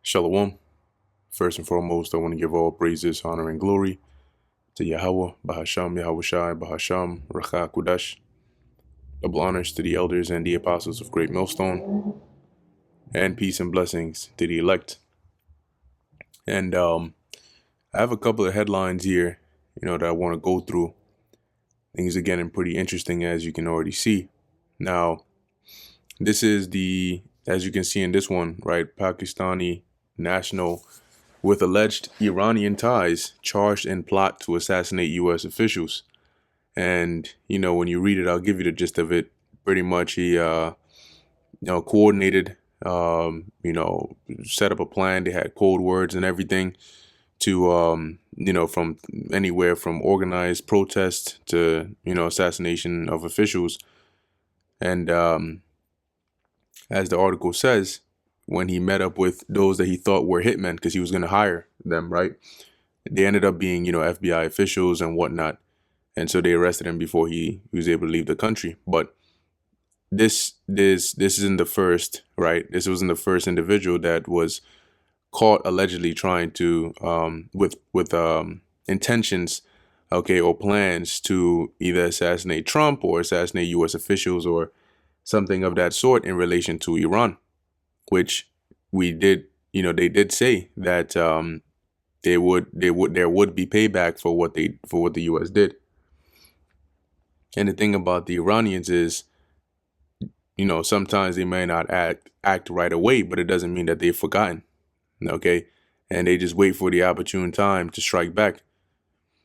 Shalom. First and foremost, I want to give all praises, honor, and glory to Yahweh, Bahasham, Yahweh Shai, Bahasham, Racha Kudash. Double honors to the elders and the apostles of Great Millstone, and peace and blessings to the elect. And I have a couple of headlines here, that I want to go through. Things are getting pretty interesting, as you can already see. Now, this is as you can see in this one, right? Pakistani national with alleged Iranian ties charged in plot to assassinate U.S. officials. And, when you read it, I'll give you the gist of it. Pretty much he, coordinated, set up a plan. They had code words and everything to, from anywhere from organized protest to, assassination of officials. And as the article says, when he met up with those that he thought were hitmen, because he was going to hire them, right? They ended up being, FBI officials and whatnot. And so they arrested him before he was able to leave the country. But this isn't the first, right? This wasn't the first individual that was caught allegedly trying to, with intentions, or plans to either assassinate Trump or assassinate U.S. officials or something of that sort in relation to Iran, which they did say that there would be payback for what the U.S. did. And the thing about the Iranians is, sometimes they may not act right away, but it doesn't mean that they've forgotten. Okay. And they just wait for the opportune time to strike back.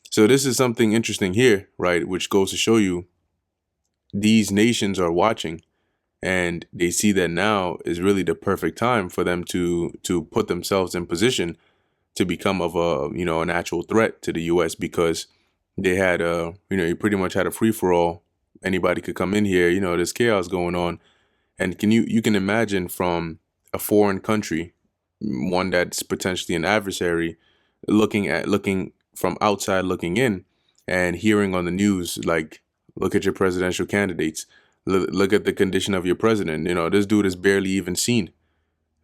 So this is something interesting here, right? Which goes to show you these nations are watching and they see that now is really the perfect time for them to put themselves in position to become of an actual threat to the U.S. because they had you pretty much had a free for all. Anybody could come in here, there's chaos going on. And you can imagine from a foreign country, one that's potentially an adversary, looking from outside looking in and hearing on the news, like, look at your presidential candidates, look at the condition of your president. This dude is barely even seen.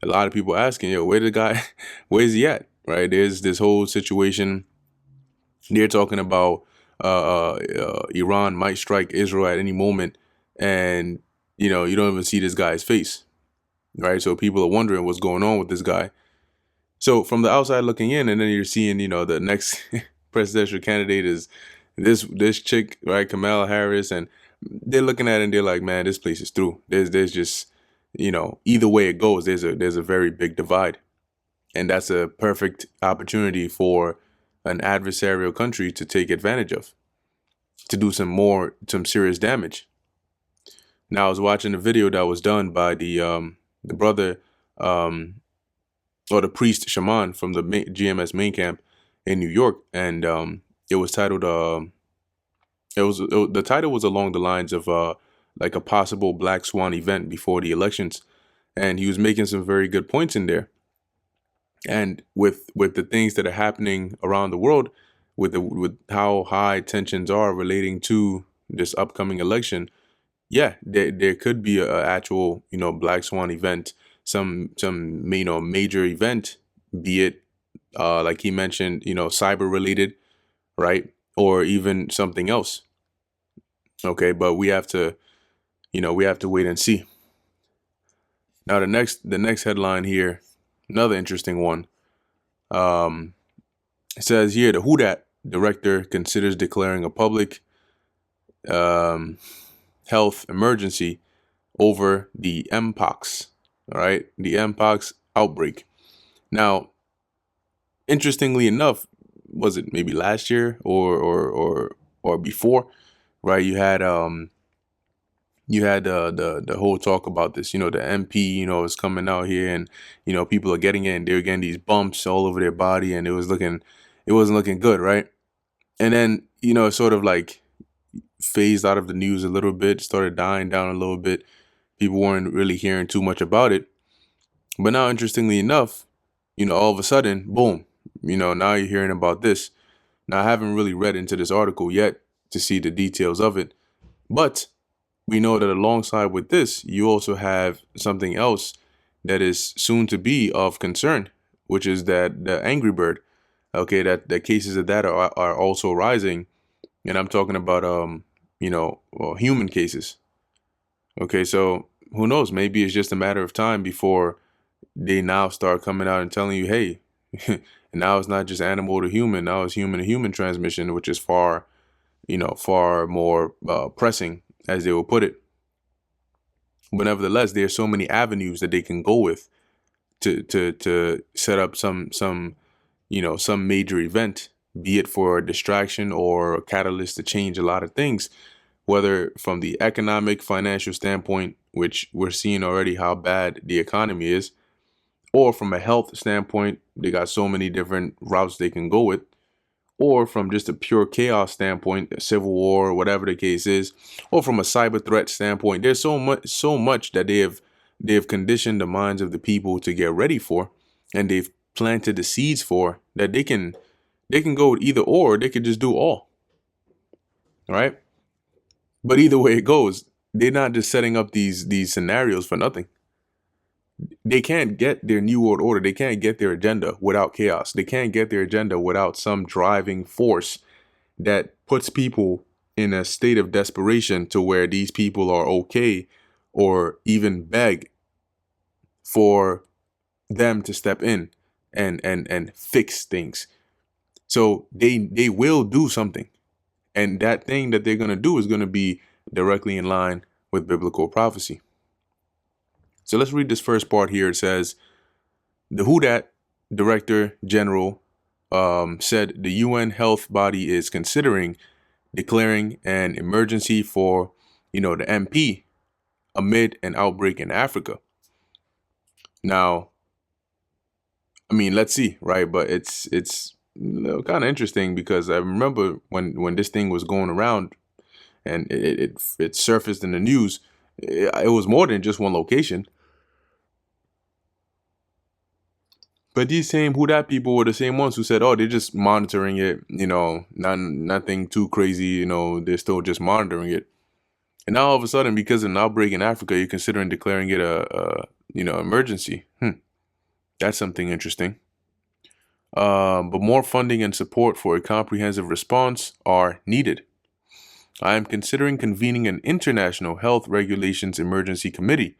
A lot of people asking, where's he at? Right. There's this whole situation. They're talking about Iran might strike Israel at any moment. And, you don't even see this guy's face. Right. So people are wondering what's going on with this guy. So from the outside looking in, and then you're seeing, the next presidential candidate is this chick, right, Kamala Harris, and they're looking at it and they're like, man, this place is through. There's just, either way it goes, there's a very big divide. And that's a perfect opportunity for an adversarial country to take advantage of, to do some serious damage. Now, I was watching a video that was done by the brother, or the priest shaman from the GMS main camp in New York. And it was titled, the title was along the lines of like a possible Black Swan event before the elections. And he was making some very good points in there. And with the things that are happening around the world, with how high tensions are relating to this upcoming election, yeah, there could be a actual Black Swan event, some major event, be it like he mentioned, cyber related, right, or even something else. Okay, but we have to wait and see. Now the next headline here. Another interesting one. It says here, the Who Dat director considers declaring a public health emergency over the Mpox. All right, the Mpox outbreak. Now, interestingly enough, was it maybe last year or before? Right, you had the whole talk about this, the MP, is coming out here and, people are getting it and they're getting these bumps all over their body and it wasn't looking good. Right. And then, it sort of like phased out of the news a little bit, started dying down a little bit. People weren't really hearing too much about it. But now, interestingly enough, all of a sudden, boom, now you're hearing about this. Now, I haven't really read into this article yet to see the details of it, but we know that alongside with this, you also have something else that is soon to be of concern, which is that the Angry Bird, okay, that the cases of that are also rising. And I'm talking about, human cases. Okay, so who knows? Maybe it's just a matter of time before they now start coming out and telling you, hey, now it's not just animal to human, now it's human to human transmission, which is far more pressing, as they will put it. But nevertheless, there are so many avenues that they can go with to set up some major event, be it for a distraction or a catalyst to change a lot of things, whether from the economic, financial standpoint, which we're seeing already how bad the economy is, or from a health standpoint, they got so many different routes they can go with, or from just a pure chaos standpoint, a civil war, whatever the case is, or from a cyber threat standpoint. There's so much that they have conditioned the minds of the people to get ready for, and they've planted the seeds for, that they can go with either or they could just do all. All right. But either way it goes, they're not just setting up these scenarios for nothing. They can't get their new world order. They can't get their agenda without chaos. They can't get their agenda without some driving force that puts people in a state of desperation to where these people are okay or even beg for them to step in and fix things. So they will do something. And that thing that they're going to do is going to be directly in line with biblical prophecy. So let's read this first part here. It says, the WHO Director General said the UN health body is considering declaring an emergency for, the MP amid an outbreak in Africa. Now, I mean, let's see, right? But it's kind of interesting because I remember when this thing was going around and it surfaced in the news, it was more than just one location. But these same Who Dat people were the same ones who said, oh, they're just monitoring it, nothing too crazy, they're still just monitoring it. And now all of a sudden, because of an outbreak in Africa, you're considering declaring it a emergency. That's something interesting. But more funding and support for a comprehensive response are needed. I am considering convening an international health regulations emergency committee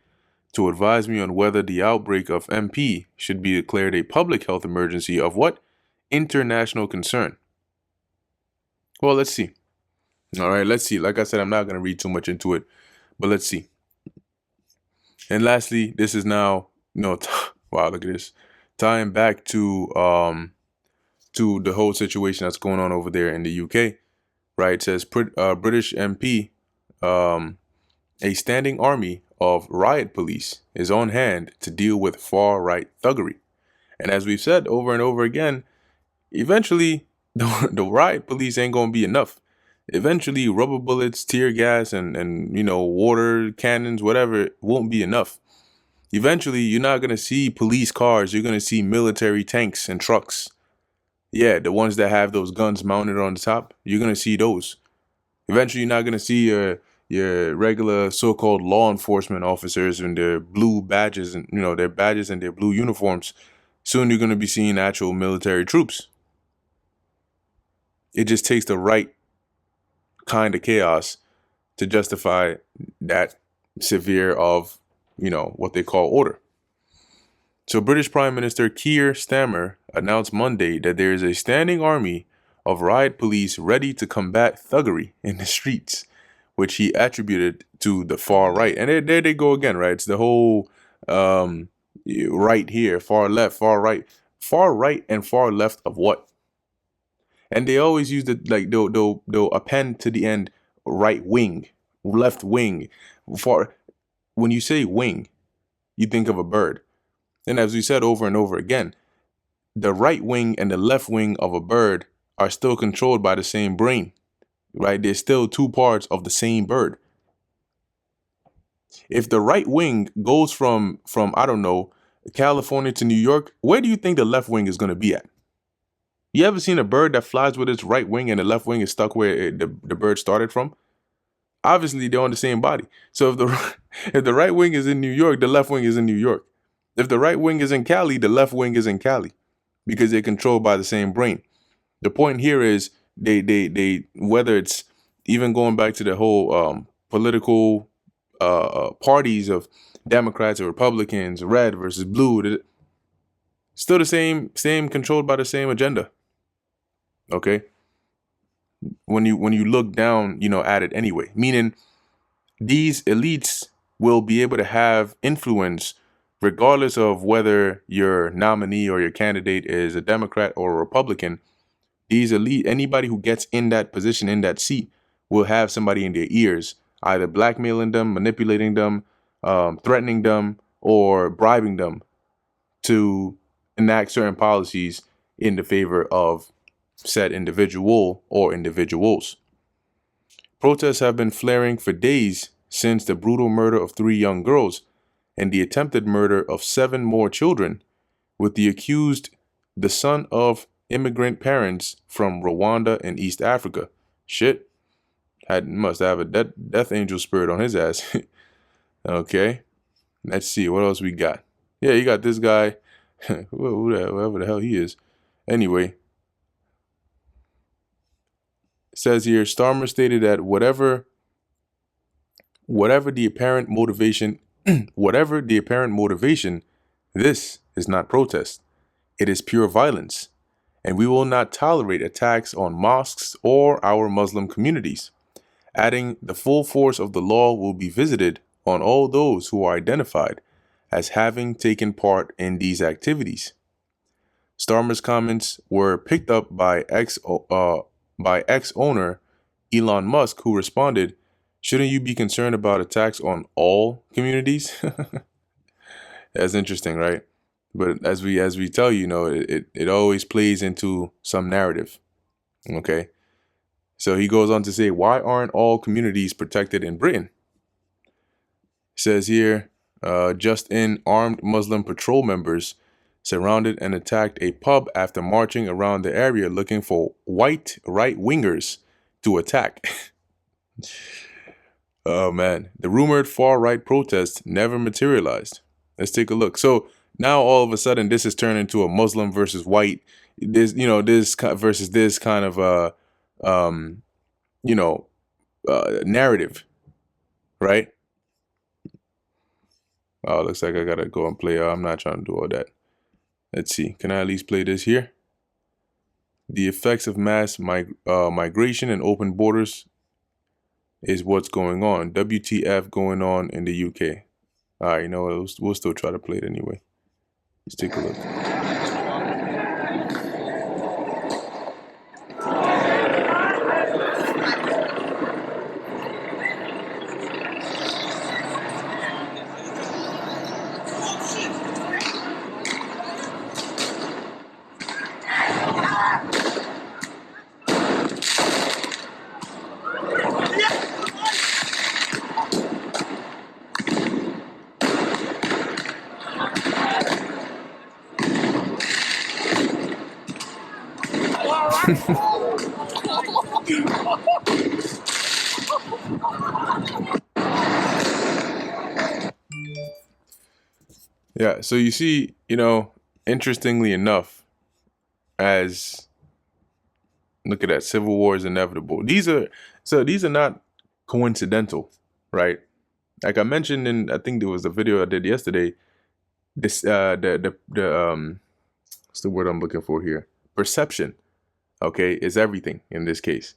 to advise me on whether the outbreak of MP should be declared a public health emergency of what? International concern. Well, let's see. All right, let's see. Like I said, I'm not going to read too much into it, but let's see. And lastly, this is now, wow, look at this. Tying back to the whole situation that's going on over there in the UK, right? It says British MP, a standing army of riot police is on hand to deal with far-right thuggery. And as we've said over and over again, eventually the riot police ain't going to be enough. Eventually rubber bullets, tear gas, and water cannons, whatever, won't be enough. Eventually you're not going to see police cars. You're going to see military tanks and trucks. Yeah, the ones that have those guns mounted on the top, you're going to see those. Eventually you're not going to see your regular so-called law enforcement officers and their blue badges and their badges and their blue uniforms. Soon you're going to be seeing actual military troops. It just takes the right kind of chaos to justify that severe of what they call order. So British Prime Minister Keir Starmer announced Monday that there is a standing army of riot police ready to combat thuggery in the streets, which he attributed to the far right. And there they go again, right? It's the whole right here, far left, far right and far left of what? And they always use they'll append to the end right wing, left wing. When you say wing, you think of a bird. And as we said over and over again, the right wing and the left wing of a bird are still controlled by the same brain. Right? They're still two parts of the same bird. If the right wing goes from I don't know, California to New York, where do you think the left wing is going to be at? You ever seen a bird that flies with its right wing and the left wing is stuck where the bird started from? Obviously, they're on the same body. So if the right wing is in New York, the left wing is in New York. If the right wing is in Cali, the left wing is in Cali because they're controlled by the same brain. The point here is they whether it's even going back to the whole political parties of Democrats or Republicans, red versus blue, still the same controlled by the same agenda. Okay, when you look down, at it anyway, meaning these elites will be able to have influence regardless of whether your nominee or your candidate is a Democrat or a Republican. These elite, anybody who gets in that position, in that seat, will have somebody in their ears, either blackmailing them, manipulating them, threatening them, or bribing them to enact certain policies in the favor of said individual or individuals. Protests have been flaring for days since the brutal murder of 3 young girls and the attempted murder of 7 more children, with the accused the son of immigrant parents from Rwanda and East Africa. Shit. Must have a death angel spirit on his ass. Okay. Let's see. What else we got? Yeah, you got this guy. Whoever the hell he is. Anyway. It says here, Starmer stated that whatever the apparent motivation, this is not protest. It is pure violence. And we will not tolerate attacks on mosques or our Muslim communities. Adding, the full force of the law will be visited on all those who are identified as having taken part in these activities. Starmer's comments were picked up by ex-owner Elon Musk, who responded, "Shouldn't you be concerned about attacks on all communities?" That's interesting, right? But as we tell you, it always plays into some narrative. Okay. So he goes on to say, why aren't all communities protected in Britain? It says here, just in, armed Muslim patrol members surrounded and attacked a pub after marching around the area looking for white right-wingers to attack. Oh man, the rumored far-right protest never materialized. Let's take a look. So now all of a sudden this has turned into a Muslim versus white, this versus this kind of narrative, right? Oh, looks like I gotta go and play. I'm not trying to do all that. Let's see. Can I at least play this here? The effects of mass migration and open borders is what's going on. WTF going on in the UK. All right, we'll still try to play it anyway. Let's take a look. Yeah, so you see, interestingly enough, as look at that, civil war is inevitable. These are not coincidental, right? Like I mentioned in, I think there was a video I did yesterday. This the what's the word I'm looking for here? Perception, okay, is everything in this case.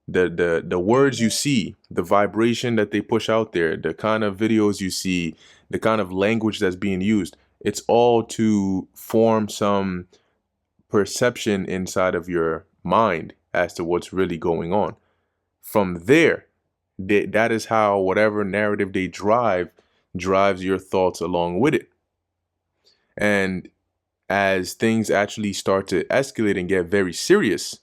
The words you see, the vibration that they push out there, the kind of videos you see, the kind of language that's being used, it's all to form some perception inside of your mind as to what's really going on. From there, that is how whatever narrative they drives your thoughts along with it. And as things actually start to escalate and get very serious,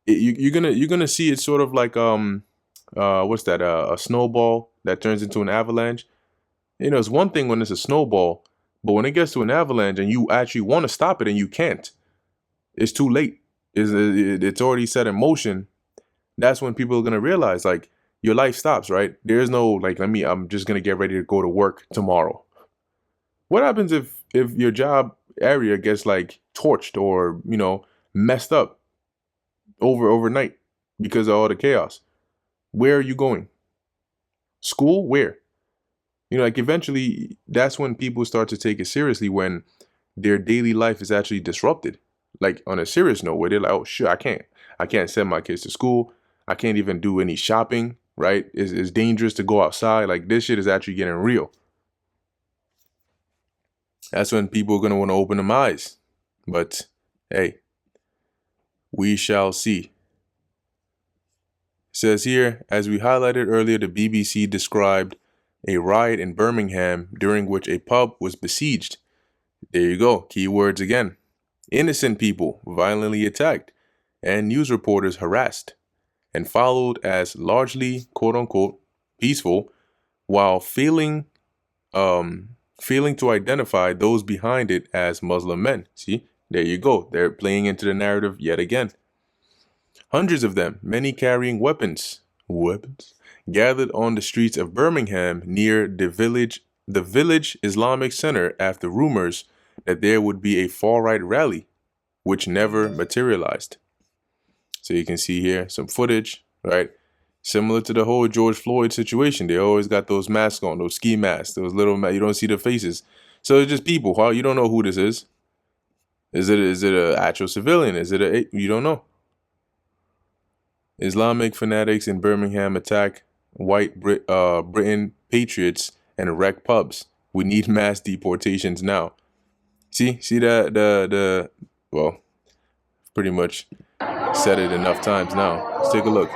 you're gonna see it sort of like what's that, a snowball that turns into an avalanche. It's one thing when it's a snowball, but when it gets to an avalanche and you actually want to stop it and you can't, it's too late. It's already set in motion. That's when people are gonna realize, like, your life stops, right? There's no like, I'm just gonna get ready to go to work tomorrow. What happens if your job area gets like torched or, messed up overnight because of all the chaos? Where are you going? School? Where? Like eventually that's when people start to take it seriously, when their daily life is actually disrupted. Like on a serious note, where they're like, oh shit, I can't send my kids to school. I can't even do any shopping, right? It's dangerous to go outside. Like this shit is actually getting real. That's when people are gonna want to open their eyes. But hey, we shall see. It says here, as we highlighted earlier, the BBC described a riot in Birmingham during which a pub was besieged. There you go, keywords again. Innocent people violently attacked and news reporters harassed, and followed as largely quote-unquote peaceful, while failing to identify those behind it as Muslim men. See, there you go. They're playing into the narrative yet again. Hundreds of them, many carrying weapons, gathered on the streets of Birmingham near the village Islamic Center after rumors that there would be a far-right rally, which never materialized. So you can see here some footage, right? Similar to the whole George Floyd situation. They always got those masks on, those ski masks, those little you don't see the faces. So it's just people. How you don't know who this is? Is it an actual civilian? You don't know. Islamic fanatics in Birmingham attack white Britain patriots and wreck pubs. We need mass deportations now. See that well, pretty much said it enough times now. Let's take a look.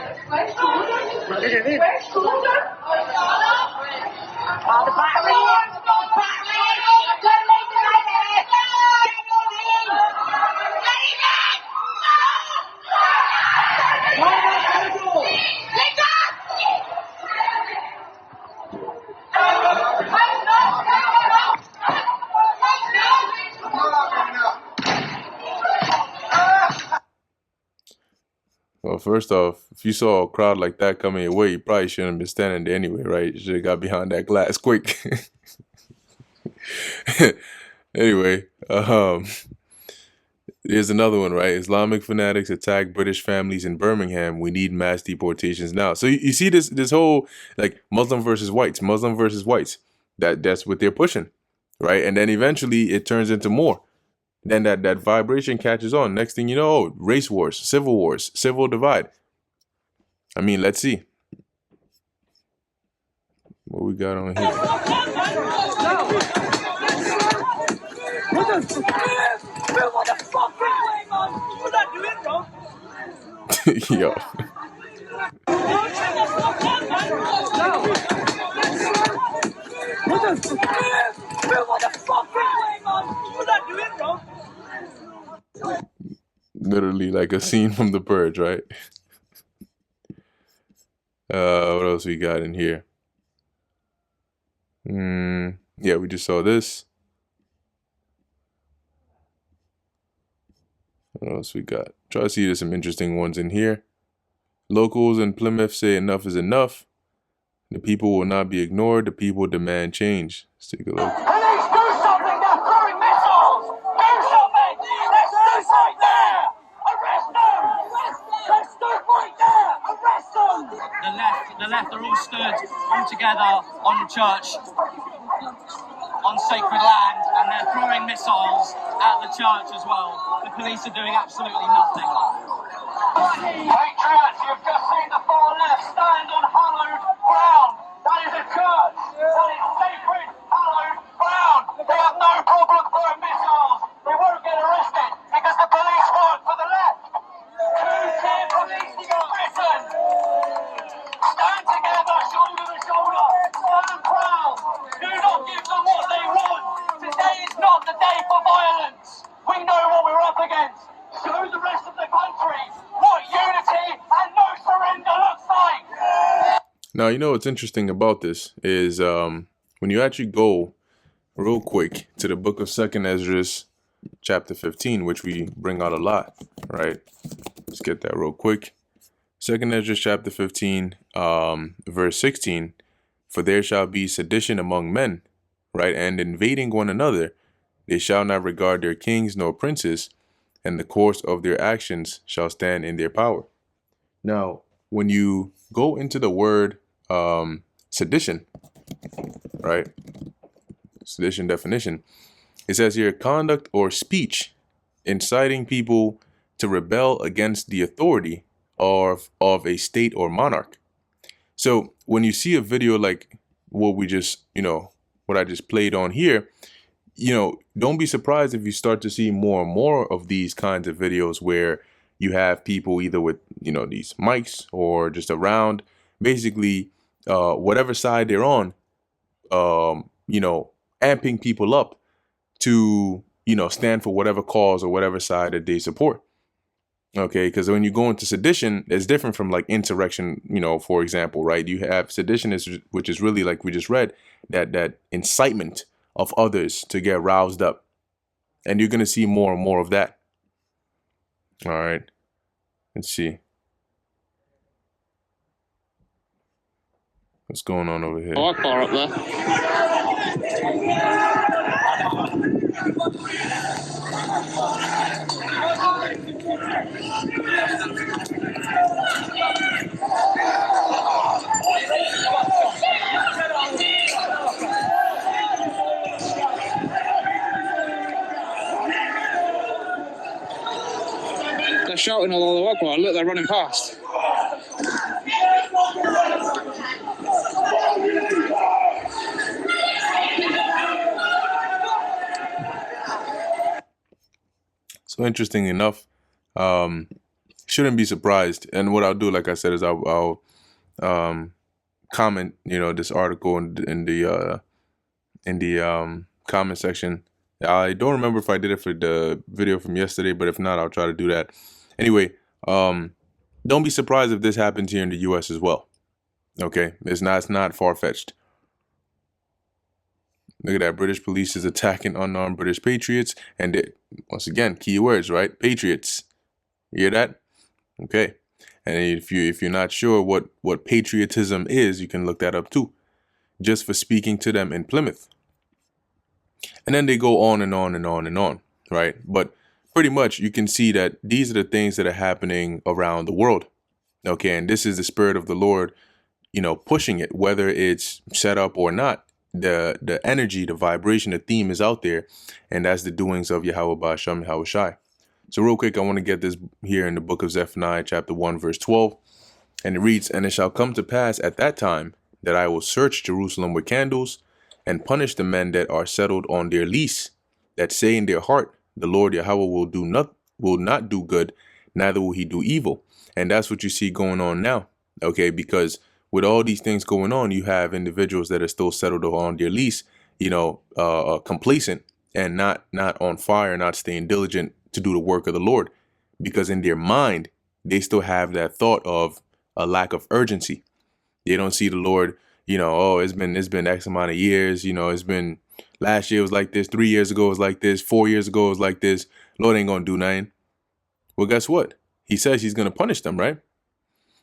Well, first off, if you saw a crowd like that coming your way, you probably shouldn't have been standing there anyway, right? You should have got behind that glass quick. Anyway, here's another one, right? Islamic fanatics attack British families in Birmingham. We need mass deportations now. So you see this whole like Muslim versus whites. That's what they're pushing, right? And then eventually it turns into more. Then that vibration catches on. Next thing you know, race wars, civil divide. I mean, let's see what we got on here. Yo. Literally like a scene from The Purge, right? What else we got in here? Yeah, we just saw this. What else we got? Try to see there's some interesting ones in here. Locals in Plymouth say enough is enough. The people will not be ignored. The people demand change. Let's take a look. Police, do something! They're throwing missiles! Do something! Let's do something there! Arrest them! Let's do right there! Arrest them! The left are all stood all together on the church, on sacred land, and they're throwing missiles at the church as well. The police are doing absolutely nothing. Patriots, you've just seen the far left stand on hallowed ground. That is a church. That is sacred, hallowed ground. They have no problem throwing missiles. They won't get arrested because the police work for the left. Who cares police to go to prison? Stand together, shoulder to shoulder. Stand proud. Do not give them what they want. Today is not the day for violence. We know what we're up against. Show the rest of the country what unity and no surrender looks like. Now, what's interesting about this is when you actually go real quick to the book of 2nd Esdras, chapter 15, which we bring out a lot, right? Let's get that real quick. 2nd Esdras, chapter 15, verse 16, for there shall be sedition among men, right? And invading one another, they shall not regard their kings nor princes, and the course of their actions shall stand in their power. Now, when you go into the word sedition, right? Sedition definition, it says here, conduct or speech inciting people to rebel against the authority of a state or monarch. So when you see a video like what we just, what I just played on here, don't be surprised if you start to see more and more of these kinds of videos where you have people either with, these mics or just around, basically, whatever side they're on, amping people up to, stand for whatever cause or whatever side that they support. Okay, because when you go into sedition, it's different from like insurrection, for example, right? You have sedition, which is really like we just read, that incitement of others to get roused up. And you're going to see more and more of that. All right, let's see. What's going on over here? Oh, car up there. They're shouting all over the Akbar. Look, they're running past. So interesting enough, shouldn't be surprised. And what I'll do, like I said, is I'll comment, this article in the comment section. I don't remember if I did it for the video from yesterday, but if not, I'll try to do that. Anyway, don't be surprised if this happens here in the U.S. as well. Okay, it's not far-fetched. Look at that. British police is attacking unarmed British patriots. And once again, key words, right? Patriots. You hear that? Okay. And if you're not sure what patriotism is, you can look that up too. Just for speaking to them in Plymouth. And then they go on and on and on and on, right? But pretty much you can see that these are the things that are happening around the world. Okay. And this is the Spirit of the Lord, pushing it, whether it's set up or not. The energy, the vibration, the theme is out there, and that's the doings of Yahweh Ba'ashem Yahweh Shai. So real quick, I want to get this here in the book of Zephaniah, chapter 1, verse 12, and it reads, "And it shall come to pass at that time that I will search Jerusalem with candles and punish the men that are settled on their lease, that say in their heart, the Lord Yahweh will not do good, neither will he do evil." And that's what you see going on now, okay, because with all these things going on, you have individuals that are still settled on their lease, complacent and not on fire, not staying diligent to do the work of the Lord, because in their mind, they still have that thought of a lack of urgency. They don't see the Lord, it's been X amount of years, it's been last year was like this, 3 years ago was like this, 4 years ago was like this. Lord ain't gonna do nothing. Well, guess what? He says he's gonna punish them, right?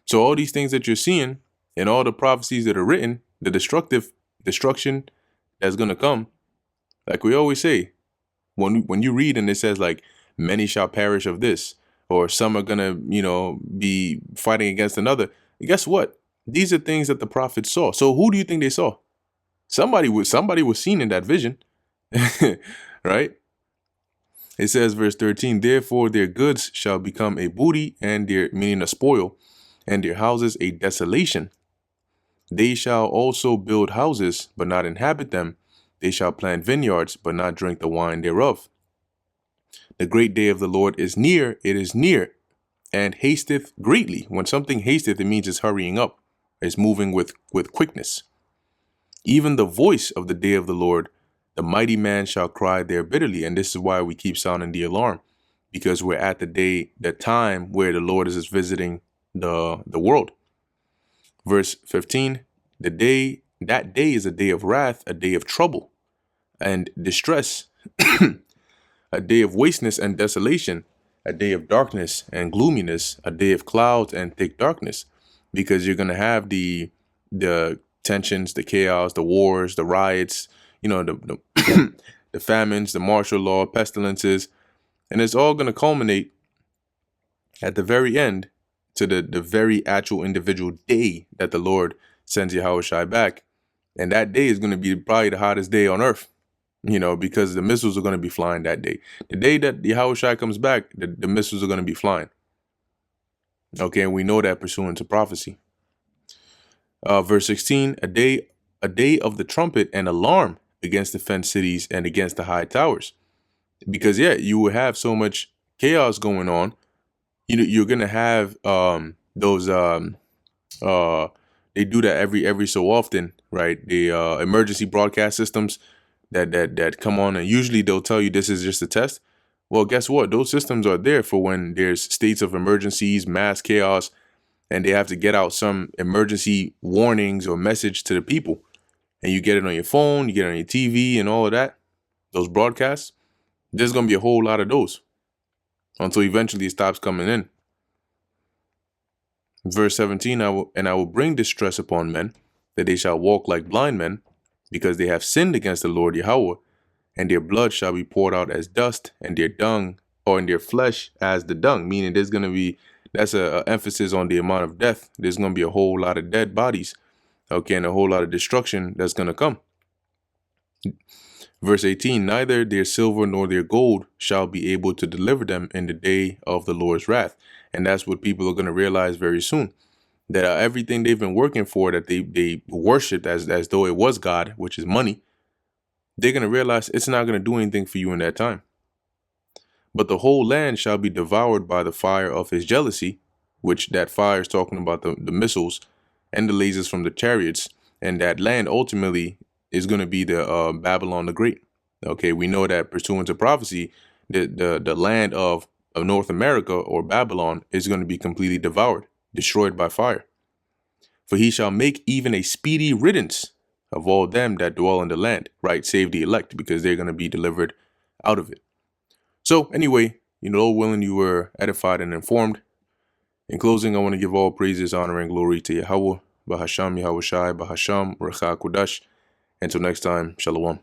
So all these things that you're seeing, and all the prophecies that are written, the destruction that's going to come, like we always say, when you read and it says like, many shall perish of this, or some are going to, be fighting against another. Guess what? These are things that the prophets saw. So who do you think they saw? Somebody was seen in that vision, right? It says, verse 13, "Therefore their goods shall become a booty, and meaning a spoil, and their houses a desolation. They shall also build houses, but not inhabit them. They shall plant vineyards, but not drink the wine thereof. The great day of the Lord is near, it is near, and hasteth greatly." When something hasteth, it means it's hurrying up. It's moving with quickness. "Even the voice of the day of the Lord, the mighty man shall cry there bitterly." And this is why we keep sounding the alarm, because we're at the time where the Lord is visiting the world. Verse 15, that day is a day of wrath, a day of trouble and distress, a day of wasteness and desolation, a day of darkness and gloominess, a day of clouds and thick darkness, because you're going to have the tensions, the chaos, the wars, the riots, the the famines, the martial law, pestilences, and it's all going to culminate at the very end to the very actual individual day that the Lord sends Yahushua back. And that day is going to be probably the hottest day on earth, because the missiles are going to be flying that day. The day that Yahushua comes back, the missiles are going to be flying. Okay, and we know that pursuant to prophecy. Verse 16, a day of the trumpet and alarm against the fenced cities and against the high towers. Because, you will have so much chaos going on. You're going to have those, they do that every so often, right? The emergency broadcast systems that come on, and usually they'll tell you this is just a test. Well, guess what? Those systems are there for when there's states of emergencies, mass chaos, and they have to get out some emergency warnings or message to the people. And you get it on your phone, you get it on your TV and all of that, those broadcasts. There's going to be a whole lot of those until eventually it stops coming in. Verse 17, I will bring distress upon men, that they shall walk like blind men, because they have sinned against the Lord Yahweh, and their blood shall be poured out as dust, and their dung, or in their flesh as the dung. Meaning there's going to be, that's a emphasis on the amount of death. There's going to be a whole lot of dead bodies, okay, and a whole lot of destruction that's going to come. Verse 18, neither their silver nor their gold shall be able to deliver them in the day of the Lord's wrath. And that's what people are going to realize very soon, that everything they've been working for, that they worshipped as though it was God, which is money, they're going to realize it's not going to do anything for you in that time. But the whole land shall be devoured by the fire of his jealousy, which that fire is talking about the missiles and the lasers from the chariots. And that land ultimately is going to be the Babylon the Great. Okay, we know that pursuant to prophecy, the land of North America or Babylon is going to be completely devoured, destroyed by fire. For he shall make even a speedy riddance of all them that dwell in the land, right? Save the elect, because they're going to be delivered out of it. So anyway, Lord willing, you were edified and informed. In closing, I want to give all praises, honor, and glory to Yahweh, Bahasham Yahushai, Bahasham, Recha Kodash. Until next time, Shalom.